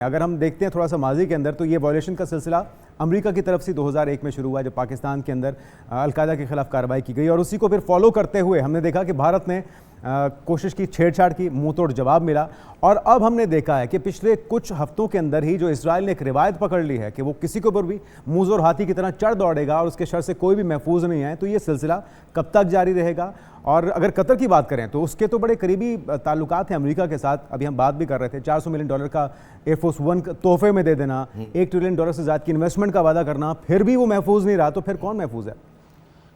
अगर हम देखते हैं थोड़ा सा माजी के अंदर, तो ये वायलेशन का सिलसिला अमेरिका की तरफ से 2001 में शुरू हुआ जब पाकिस्तान के अंदर अलकायदा के खिलाफ कार्रवाई की गई, और उसी को फिर फॉलो करते हुए हमने देखा कि भारत ने कोशिश की, छेड़छाड़ की, मुंह तोड़ जवाब मिला। और अब हमने देखा है कि पिछले कुछ हफ्तों के अंदर ही जो इजराइल ने एक रिवायत पकड़ ली है कि वो किसी के ऊपर भी मुंह और हाथी की तरह चढ़ दौड़ेगा और उसके शर से कोई भी महफूज नहीं है। तो ये सिलसिला कब तक जारी रहेगा? और अगर कतर की बात करें तो उसके तो बड़े करीबी ताल्लुकात हैं अमेरिका के साथ। अभी हम बात भी कर रहे थे, $400 मिलियन का एयरफोर्स 1 तोहफे में दे देना, $1 ट्रिलियन से ज़्यादा की इन्वेस्टमेंट का वादा करना, फिर भी वो महफूज नहीं रहा। तो फिर कौन महफूज है?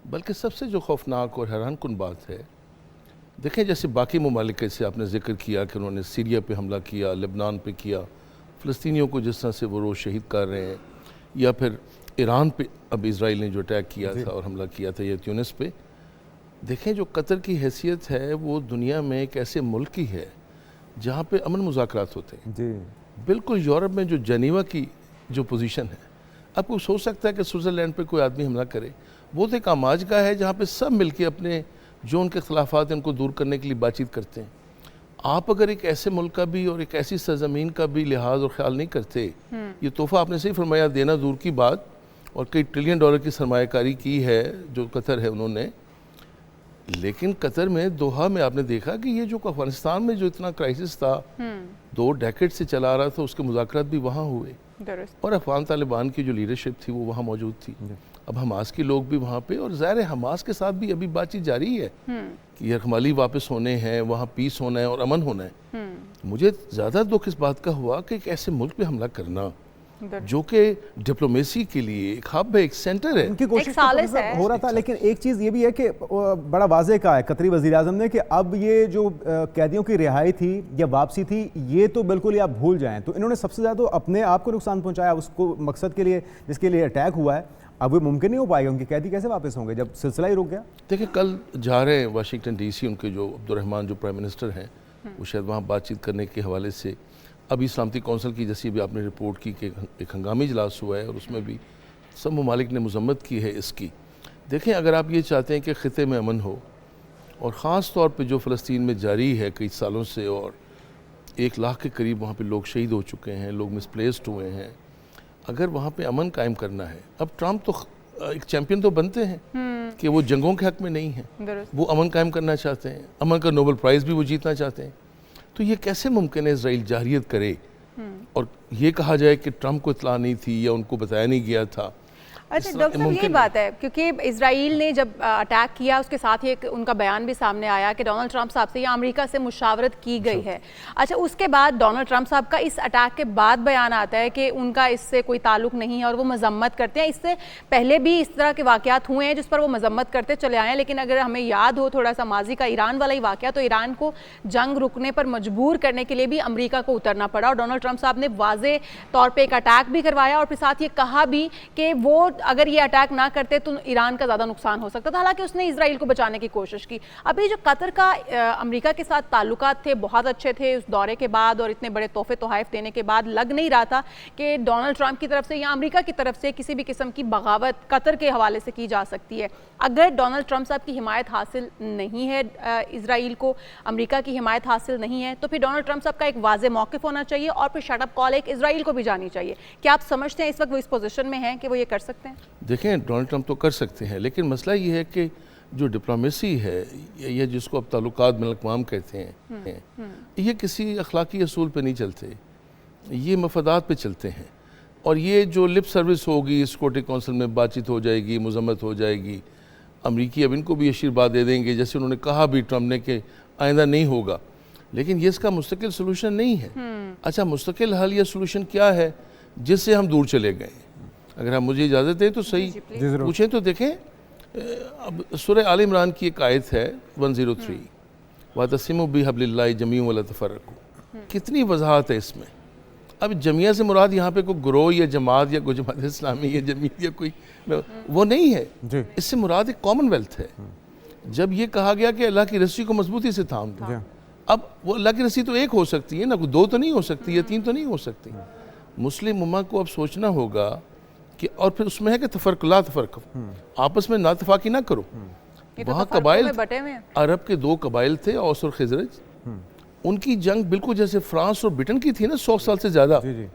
बल्कि सबसे जो खौफनाक और हैरानकुन बात है, देखें जैसे बाकी ममालिक से आपने जिक्र किया कि उन्होंने सीरिया पे हमला किया, लेबनान पे किया, फ़लस्तीनियों को जिस तरह से वो रोज़ शहीद कर रहे हैं, या फिर ईरान पे अब इसराइल ने जो अटैक किया था और हमला किया था ये ट्यूनिस पे। देखें जो कतर की हैसियत है वो दुनिया में एक ऐसे मुल्क की है जहाँ पे अमन मुज़ाकरात होते हैं जी। बिल्कुल यूरोप में जो जनीवा की जो पोजीशन है, आपको सोच सकता है कि स्विट्ज़रलैंड पे कोई आदमी हमला करे, वो तो एक आमाज का है जहाँ पे सब मिलके अपने जो उनके खिलाफात हैं उनको दूर करने के लिए बातचीत करते हैं। आप अगर एक ऐसे मुल्क का भी और एक ऐसी सरजमीन का भी लिहाज और ख्याल नहीं करते, ये तोहफा आपने सही फरमाया, देना दूर की बात, और कई $1 ट्रिलियन की सरमायाकारी की है जो कतर है उन्होंने। लेकिन कतर में दोहा में आपने देखा कि ये जो अफगानिस्तान में जो इतना क्राइसिस था 2 डेकेड से चला आ रहा था, उसके मुज़ाकरात भी वहाँ हुए और अफगान तालिबान की जो लीडरशिप थी वो वहाँ मौजूद थी। अब हमास के लोग भी वहाँ पे, और ज़ाहिर है हमास के साथ भी अभी बातचीत जारी है कि यरगमाली वापस होने हैं, वहाँ पीस होना है और अमन होना है। मुझे ज़्यादा दुख इस बात का हुआ कि एक ऐसे मुल्क पे हमला करना जो कि डिप्लोमेसी के लिए एक हब है, एक सेंटर है, उनकी कोशिश तो हो रहा था। लेकिन एक चीज़ ये भी है कि बड़ा वाज़ेह कहा है कतरी वज़ीर-ए-आज़म ने कि अब ये जो कैदियों की रिहाई थी या वापसी थी, ये तो बिल्कुल ही आप भूल जाएं। तो इन्होंने सबसे ज़्यादा तो अपने आप को नुकसान पहुंचाया, उसको मकसद के लिए जिसके लिए अटैक हुआ है। अब वो मुमकिन नहीं हो पाएगा, उनके कैदी कैसे वापस होंगे जब सिलसिला ही रुक गया? देखिए कल जा रहे हैं वाशिंगटन DC, उनके जो अब्दुर्रहमान जो प्राइम मिनिस्टर हैं वो शायद वहाँ बातचीत करने के हवाले से। अभी सलामती कौंसिल की जैसी भी आपने रिपोर्ट की कि एक हंगामी इजलास हुआ है और उसमें भी सब ममालिक ने मजम्मत की है इसकी। देखें अगर आप ये चाहते हैं कि ख़िते में अमन हो, और ख़ास तौर पे जो फ़लस्तीन में जारी है कई सालों से, और 1 लाख के करीब वहाँ पे लोग शहीद हो चुके हैं, लोग मिसप्लेस्ड हुए हैं, अगर वहाँ पे अमन कायम करना है, अब ट्रम्प तो एक चैम्पियन तो बनते हैं कि वो जंगों के हक़ में नहीं है, वो अमन कायम करना चाहते हैं, अमन का नोबेल प्राइज़ भी वो जीतना चाहते हैं। तो ये कैसे मुमकिन है इसराइल जाहिरियत करे और ये कहा जाए कि ट्रम्प को इत्तला नहीं थी या उनको बताया नहीं गया था? अच्छा डॉक्टर साहब, यही बात है क्योंकि इसराइल ने जब अटैक किया उसके साथ ही एक उनका बयान भी सामने आया कि डोनाल्ड ट्रंप साहब से या अमेरिका से मुशावरत की गई है। अच्छा, उसके बाद डोनाल्ड ट्रंप साहब का इस अटैक के बाद बयान आता है कि उनका इससे कोई ताल्लुक नहीं है और वो मजम्मत करते हैं। इससे पहले भी इस तरह के वाक़यात हुए हैं जिस पर वो मजम्मत करते चले आए हैं। लेकिन अगर हमें याद हो थोड़ा सा माजी का ईरान वाला ही वाक़या, तो ईरान को जंग रुकने पर मजबूर करने के लिए भी अमेरिका को उतरना पड़ा, और डोनाल्ड ट्रंप साहब ने वाज़े तौर पर एक अटैक भी करवाया और फिर साथ ये कहा भी कि वो अगर ये अटैक ना करते तो ईरान का ज़्यादा नुकसान हो सकता था। हालांकि उसने इजराइल को बचाने की कोशिश की। अभी जो कतर का अमेरिका के साथ ताल्लुकात थे बहुत अच्छे थे उस दौरे के बाद, और इतने बड़े तोहफे तोहफ़ देने के बाद लग नहीं रहा था कि डोनाल्ड ट्रंप की तरफ से या अमेरिका की तरफ से किसी भी किस्म की बगावत कतर के हवाले से की जा सकती है। अगर डोनाल्ड ट्रंप साहब की हिमायत हासिल नहीं है, इजराइल को अमेरिका की हिमायत हासिल नहीं है, तो फिर डोनाल्ड ट्रंप साहब का एक वाज़ेह मौक़िफ़ होना चाहिए और फिर शट अप कॉल एक इजराइल को भी जानी चाहिए। क्या आप समझते हैं इस वक्त वो इस पोजीशन में हैं कि वो ये कर सकते हैं? देखें डोनाल्ड ट्रंप तो कर सकते हैं, लेकिन मसला ये है कि जो डिप्लोमेसी है ये जिसको अब ताल्लुकात बैनुल अक़वाम कहते हैं, ये किसी अखलाकी असूल पे नहीं चलते, ये मफादात पे चलते हैं। और ये जो लिप सर्विस होगी, सिक्योरिटी कौंसिल में बातचीत हो जाएगी, मजम्मत हो जाएगी, अमरीकी अब इनको भी आशीर्वाद दे देंगे जैसे उन्होंने कहा भी ट्रंप ने कि आइंदा नहीं होगा, लेकिन ये इसका मुस्तकिल सोल्यूशन नहीं है। अच्छा, मुस्तकिल हल या सोल्यूशन क्या है जिससे हम दूर चले गए? अगर आप मुझे इजाज़त दें तो सही पूछें तो देखें, अब सूरह आल इमरान की एक आयत है 103, वातसिमू बिहब्लिल्लाहि जमीअन वला तफर्रकू। कितनी वजाहत है इसमें। अब जमिया से मुराद यहाँ पे कोई ग्रोह या जमात या कोई जमात इस्लामी या जमीयत या कोई वो नहीं है, इससे मुराद एक कॉमनवेल्थ है। जब ये कहा गया कि अल्लाह की रस्सी को मजबूती से थाम दो, अब वो अल्लाह की रस्सी तो एक हो सकती है ना, 2 तो नहीं हो सकती या 3 तो नहीं हो सकती। मुस्लिम उम्मा को अब सोचना होगा कि, और फिर उसमें है कि तफर्क ला तफर्क, आपस में नातफाकी ना करो। वहाँ कबाइल, अरब के 2 कबाइल थे, औस और खिजरज, उनकी जंग बिल्कुल जैसे फ्रांस और ब्रिटेन की थी ना 100 साल से ज़्यादा, जी जी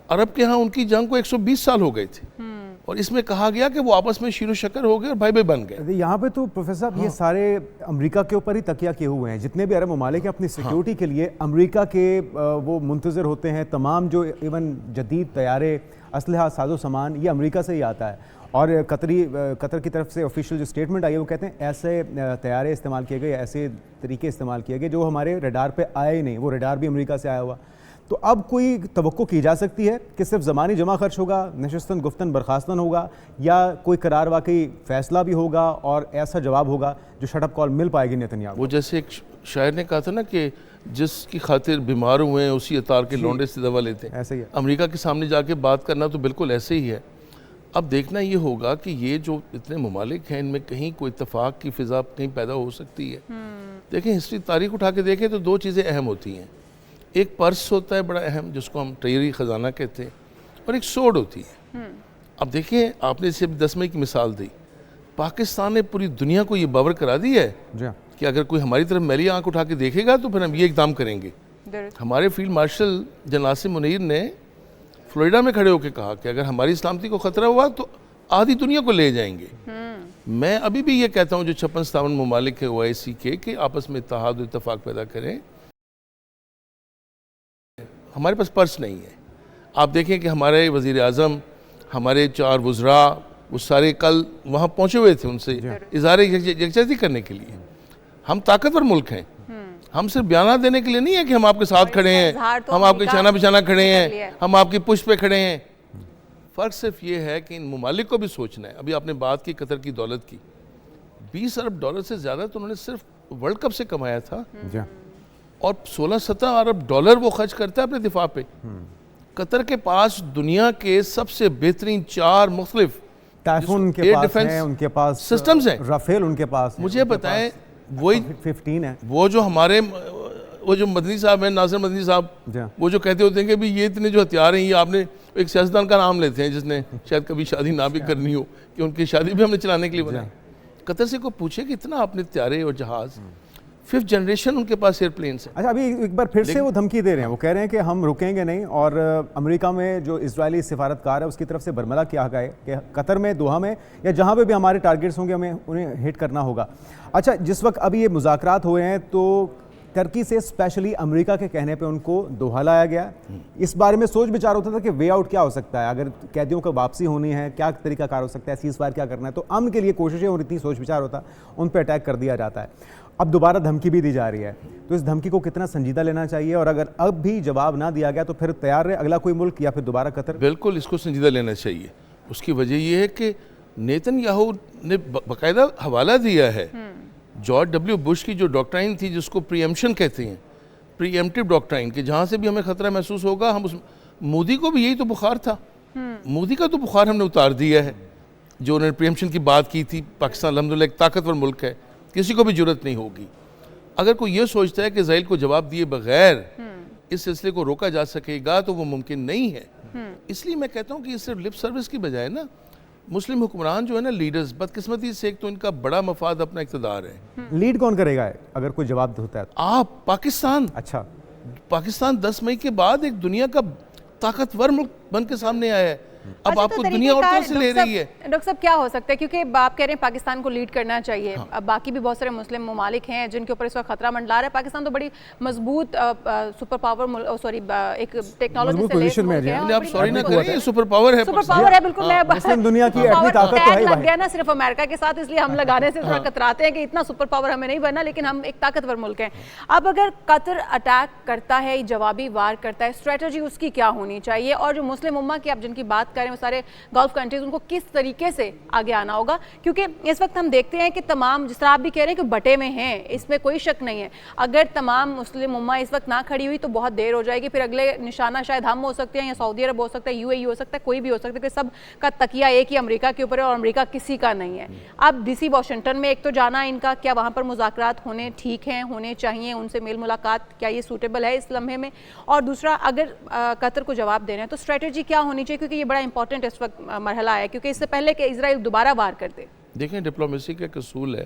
अरब के यहाँ उनकी जंग को 120 साल हो गए थे। और इसमें कहा गया कि वो आपस में शीरो शक्कर हो गए और भाई भाई बन गए। यहाँ पे तो प्रोफेसर साहब ये सारे अमेरिका के ऊपर ही तकिया किए हुए हैं। जितने भी अरब ममालिक हैं अपनी सिक्योरिटी के लिए अमेरिका के वो मुंतज़िर होते हैं। तमाम जो इवन जदीद तैयारे, असलहा, साजो सामान ये अमेरिका से ही आता है। और कतर की तरफ से ऑफिशियल जो स्टेटमेंट आई है वो कहते हैं ऐसे तैयारे इस्तेमाल किए गए, ऐसे तरीके इस्तेमाल किए गए जो हमारे रडार पे आए ही नहीं। वो रडार भी अमेरिका से आया हुआ। तो अब कोई तवक्को की जा सकती है कि सिर्फ ज़मानी जमा खर्च होगा, नशस्तन गुफ्तन बर्खास्तन होगा, या कोई करार वाकई फ़ैसला भी होगा और ऐसा जवाब होगा जो शटअप कॉल मिल पाएगी नेतन्याहू? वो जैसे एक शायर ने कहा था ना कि जिसकी खातिर बीमार हुए हैं उसी अतार के लौंडे से दवा लेते हैं। ऐसे ही है। अमेरिका के सामने जाके बात करना तो बिल्कुल ऐसे ही है। अब देखना ये होगा कि ये जो इतने ममालिक हैं इनमें कहीं कोई इत्तेफाक की फ़िज़ा कहीं पैदा हो सकती है। देखें, हिस्ट्री तारीख उठा के देखें तो दो चीज़ें अहम होती हैं। एक पर्स होता है बड़ा अहम, जिसको हम ट्रेजरी ख़जाना कहते हैं, और एक सोड होती है। अब देखिए, आपने सिर्फ 10 मई की मिसाल दी। पाकिस्तान ने पूरी दुनिया को ये बावर करा दी है कि अगर कोई हमारी तरफ मैली आंख उठा के देखेगा तो फिर हम ये इकदाम करेंगे। हमारे field marshal general Asim Munir ने फ्लोरिडा में खड़े होकर कहा कि अगर हमारी सलामती को ख़तरा हुआ तो आधी दुनिया को ले जाएंगे। मैं अभी भी ये कहता हूँ जो 56-57 ममालिक है OIC के, कि आपस में इत्तेहाद और इत्तेफाक पैदा करें। हमारे पास पर्स नहीं है। आप देखें कि हमारे वज़ीर आज़म, हमारे 4 वज़रा, वो सारे कल वहाँ पहुँचे हुए थे उनसे इज़हार यकजहती करने के लिए। हम ताकतवर मुल्क हैं। हम सिर्फ बयान देने के लिए नहीं है कि हम आपके साथ खड़े हैं, हम आपके चाना बिछाना खड़े हैं, हम आपकी पुष्ट पे खड़े हैं। फ़र्क सिर्फ ये है कि इन ममालिक को भी सोचना है। अभी आपने बात की कतर की दौलत की, 20 अरब डॉलर से ज़्यादा तो उन्होंने सिर्फ वर्ल्ड कप से कमाया था, और 16-17 अरब डॉलर वो खर्च करता है अपने दिफा पे। कतर के पास दुनिया के सबसे बेहतरीन 4 मुख्तलिफ टाइफून उनके पास है, उनके पास सिस्टम्स हैं, राफेल उनके पास है। मुझे बताएं, वही 15 है। वो जो हमारे वो जो मदनी साहब हैं, नासिर मदनी साहब, वो जो कहते होते हैं कि भी ये इतने जो हथियार हैं, ये आपने एक सियासतदान का नाम लेते हैं जिसने शायद कभी शादी ना भी करनी हो, कि उनकी शादी भी हमने चलाने के लिए बनाई। कतर से को पूछे कि इतना आपने हथियारे और जहाज़, 5th जनरेशन उनके पास एयरप्लेन्स हैं। अच्छा, अभी एक बार फिर से वो धमकी दे रहे हैं। वो कह रहे हैं कि हम रुकेंगे नहीं, और अमेरिका में जो इजरायली सिफारतकार है उसकी तरफ से बरमला किया गया है कि कतर में, दोहा में, या जहाँ पे भी हमारे टारगेट्स होंगे हमें उन्हें हिट करना होगा। अच्छा, जिस वक्त अभी ये मुज़ाकरात हुए हैं तो टर्की से स्पेशली अमेरिका के कहने पे उनको दोहा लाया गया। इस बारे में सोच विचार होता था कि वे आउट क्या हो सकता है, अगर कैदियों को वापसी होनी है क्या तरीका कार हो सकता है, सीज़फायर क्या करना है। तो अमन के लिए कोशिशें और इतनी सोच विचार होता, उन पर अटैक कर दिया जाता है। अब दोबारा धमकी भी दी जा रही है, तो इस धमकी को कितना संजीदा लेना चाहिए, और अगर अब भी जवाब ना दिया गया तो फिर तैयार रहे अगला कोई मुल्क या फिर दोबारा कतर? बिल्कुल इसको संजीदा लेना चाहिए। उसकी वजह यह है कि नेतन्याहू ने बाकायदा हवाला दिया है जॉर्ज W. बुश की जो डॉक्ट्राइन थी, जिसको प्रीएम्पशन कहते हैं, प्रीएम्प्टिव डॉक्ट्राइन, कि जहाँ से भी हमें खतरा महसूस होगा हम उस। मोदी को भी यही तो बुखार था। मोदी का तो बुखार हमने उतार दिया है। जो उन्होंने प्रीएम्पशन की बात की थी, पाकिस्तान अल्हम्दुलिल्लाह एक ताकतवर मुल्क है, किसी को भी जरूरत नहीं होगी। अगर कोई ये सोचता है कि इज़राइल को जवाब दिए बगैर इस सिलसिले को रोका जा सकेगा तो वो मुमकिन नहीं है। इसलिए मैं कहता हूँ कि सिर्फ लिप सर्विस की बजाय ना, मुस्लिम हुक्मरान जो है ना, लीडर्स, बदकिस्मती से एक तो इनका बड़ा मफाद अपना इक़्तिदार है। लीड कौन करेगा अगर कोई जवाब होता है? आप, पाकिस्तान। अच्छा, पाकिस्तान 10 मई के बाद एक दुनिया का ताकतवर मुल्क बन के सामने आया है। अब अच्छा, आपको दुनिया और तरह से ले रही है। डॉक्टर साहब, क्या हो सकता है, क्योंकि आप कह रहे हैं पाकिस्तान को लीड करना चाहिए। अब बाकी भी बहुत सारे मुस्लिम ममालिक हैं जिनके ऊपर इस वक्त खतरा मंडरा रहा है। पाकिस्तान तो बड़ी मजबूत सुपर पावर, सॉरी, एक टेक्नोलॉजी से लेकर मुल्क है। आप सॉरी ना करिए, सुपर पावर है, सुपर पावर है, बिल्कुल। मैं मुस्लिम दुनिया की अपनी ताकत तो है ही लग गया ना सिर्फ अमेरिका के साथ, इसलिए हम लगाने से थोड़ा कतराते हैं कि इतना सुपर पावर हमें नहीं बनना, लेकिन हम एक ताकतवर मुल्क हैं। अब अगर कतर अटैक करता है, जवाबी वार करता है, स्ट्रेटजी उसकी क्या होनी चाहिए, और जो मुस्लिम उम्मा की आप जिनकी बात करें वो सारे गल्फ कंट्रीज, उनको किस तरीके से आगे आना होगा? क्योंकि इस वक्त हम देखते हैं कि तमाम, जिस तरह आप भी कह रहे हैं कि बटे में हैं, इसमें कोई शक नहीं है। अगर तमाम मुस्लिम उम्मा इस वक्त ना खड़ी हुई तो बहुत देर हो जाएगी। फिर अगले निशाना शायद हम हो सकते हैं, या सऊदी अरब हो सकता है, UAE हो सकता है, कोई भी हो सकता है, कि सब का तकिया एक ही अमेरिका के ऊपर है और अमेरिका किसी का नहीं है। अब DC वाशिंगटन में एक तो जाना इनका, क्या वहाँ पर मुज़ाकरात होने ठीक हैं, होने चाहिए, उनसे मेल मुलाकात, क्या ये सूटेबल है इस लम्हे में? और दूसरा, अगर कतर को जवाब देना है तो स्ट्रेटजी क्या होनी चाहिए, क्योंकि ये बड़ा इंपॉर्टेंट इस वक्त मरहला है, क्योंकि इससे पहले कि इजराइल दोबारा वार कर दे। देखें, डिप्लोमेसी का एक असूल है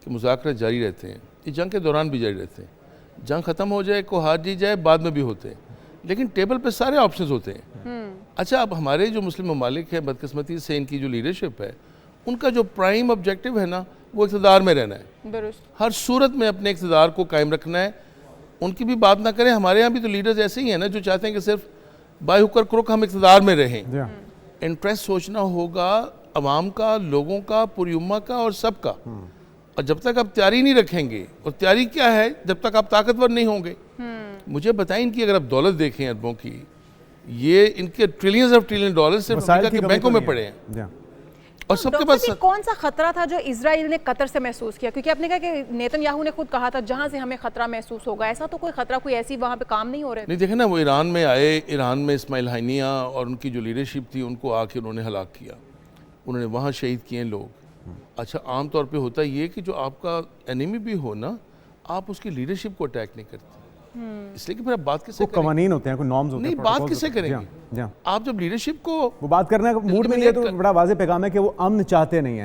कि मुज़ाकरात जारी रहते हैं, ये जंग के दौरान भी जारी रहते हैं। जंग ख़त्म हो जाए, को हार जी जाए, बाद में भी होते हैं, लेकिन टेबल पे सारे ऑप्शंस होते हैं। अच्छा, अब हमारे जो मुस्लिम ममालिक है, बदकिस्मती से इनकी जो लीडरशिप है, उनका जो प्राइम ऑब्जेक्टिव है ना, वो इक़्तिदार में रहना है, दुरुस्त। हर सूरत में अपने इक़्तिदार को कायम रखना है। उनकी भी बात ना करें, हमारे यहाँ भी तो लीडर्स ऐसे ही हैं ना, जो चाहते हैं कि सिर्फ बाय हुक और क्रुक हम इक़्तिदार में रहें। जी हाँ। इंटरेस्ट सोचना होगा अवाम का, लोगों का, पूरी उम्मा का और सबका। और जब तक आप तैयारी नहीं रखेंगे, और तैयारी क्या है, जब तक आप ताकतवर नहीं होंगे। मुझे बताएं, इनकी अगर आप दौलत देखें अरबों की, ये इनके ट्रिलियंस ऑफ ट्रिलियन डॉलर सिर्फ वसाइल अमेरिका की के कमी बैंकों तो में नहीं पड़े है। हैं। जी हाँ। और सबके डॉक्टर पास जी, कौन सा खतरा था जो इजराइल ने कतर से महसूस किया? क्योंकि आपने कहा कि नेतन्याहू ने खुद कहा था जहां से हमें खतरा महसूस होगा, ऐसा तो कोई खतरा, कोई ऐसी वहां पे काम नहीं हो रहे? नहीं, देखे ना, वो ईरान में आए, ईरान में इस्माइल हानिया और उनकी जो लीडरशिप थी, उनको आके उन्होंने हलाक किया, उन्होंने वहाँ शहीद किए लोग। अच्छा, आम तौर पे होता ये कि जो आपका एनिमी भी हो ना, आप उसकी लीडरशिप को अटैक नहीं करते, इसलिए कि फिर आप बात किससे कोई कवानीन होते हैं, कोई नॉर्म्स होते हैं, नहीं, बात protocols किससे होते हैं। करेंगे? जी हाँ, जी हाँ। आप जब लीडरशिप को वो बात करने का मूड में नहीं है, तो eliminate बड़ा वाज़ेह पैगाम है कि वो अमन चाहते नहीं है।